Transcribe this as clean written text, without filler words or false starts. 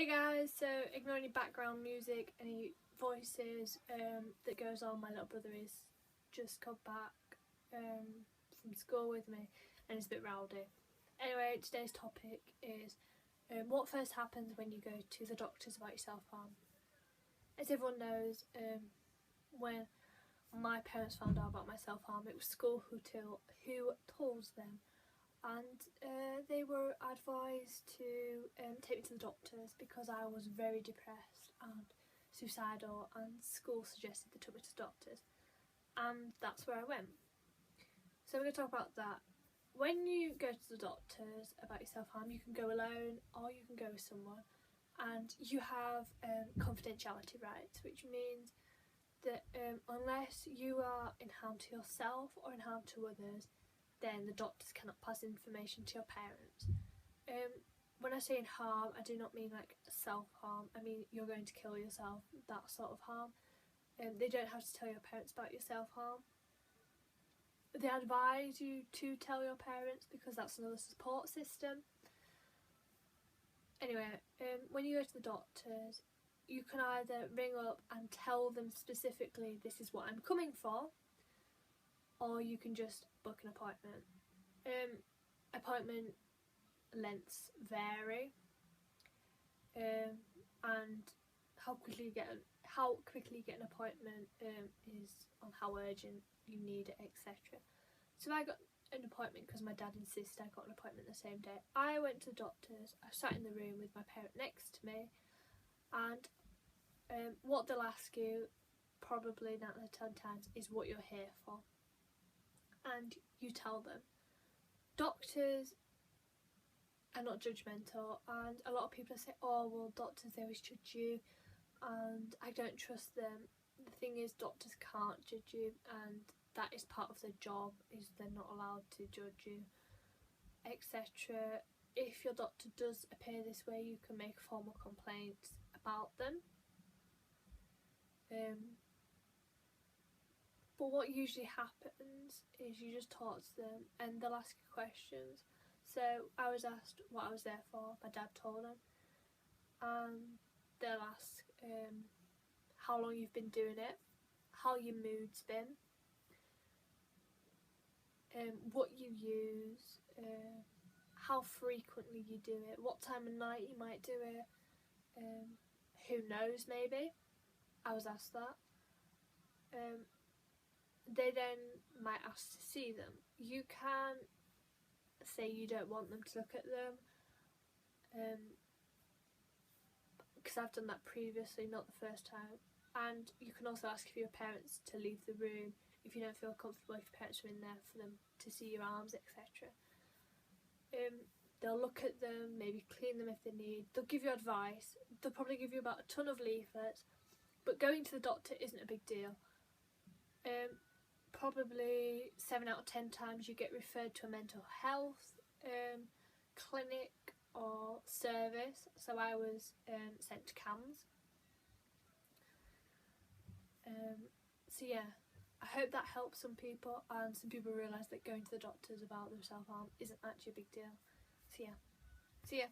Hey guys, so ignore any background music, any voices that goes on. My little brother is just come back from school with me and is a bit rowdy. Anyway, today's topic is what first happens when you go to the doctors about your self-harm. As everyone knows, when my parents found out about my self-harm, it was school who told them, and they were advised to take me to the doctors because I was very depressed and suicidal, and school suggested they took me to the doctors, and that's where I went. So we're going to talk about that. When you go to the doctors about your self-harm, you can go alone or you can go with someone, and you have confidentiality rights, which means that unless you are in harm to yourself or in harm to others, then the doctors cannot pass information to your parents. When I say in harm, I do not mean like self-harm. I mean you're going to kill yourself, that sort of harm. They don't have to tell your parents about your self-harm. They advise you to tell your parents because that's another support system. Anyway, when you go to the doctors, you can either ring up and tell them specifically this is what I'm coming for, or you can just book an appointment. Appointment lengths vary, and how quickly you get an appointment is on how urgent you need it, etc. So I got an appointment because my dad insisted I got an appointment the same day. I went to the doctors, I sat in the room with my parent next to me, and what they'll ask you probably 9 out of 10 times is what you're here for, and you tell them. Doctors are not judgmental, and a lot of people say, oh well, doctors, they always judge you and I don't trust them. The thing is, doctors can't judge you, and that is part of their job, is they're not allowed to judge you, etc. If your doctor does appear this way, you can make formal complaints about them. But what usually happens is you just talk to them and they'll ask you questions. So I was asked what I was there for, my dad told them, and they'll ask how long you've been doing it, how your mood's been, what you use, how frequently you do it, what time of night you might do it, who knows, maybe. I was asked that. They then might ask to see them. You can say you don't want them to look at them, because I've done that previously, not the first time. And you can also ask for your parents to leave the room if you don't feel comfortable, if your parents are in there, for them to see your arms, etc. They'll look at them, maybe clean them if they need. They'll give you advice. They'll probably give you about a ton of leaflets, but going to the doctor isn't a big deal. Probably 7 out of 10 times you get referred to a mental health clinic or service. So I was sent to CAMS. So yeah, I hope that helps some people, and some people realise that going to the doctors about their self-harm isn't actually a big deal. So yeah, see ya.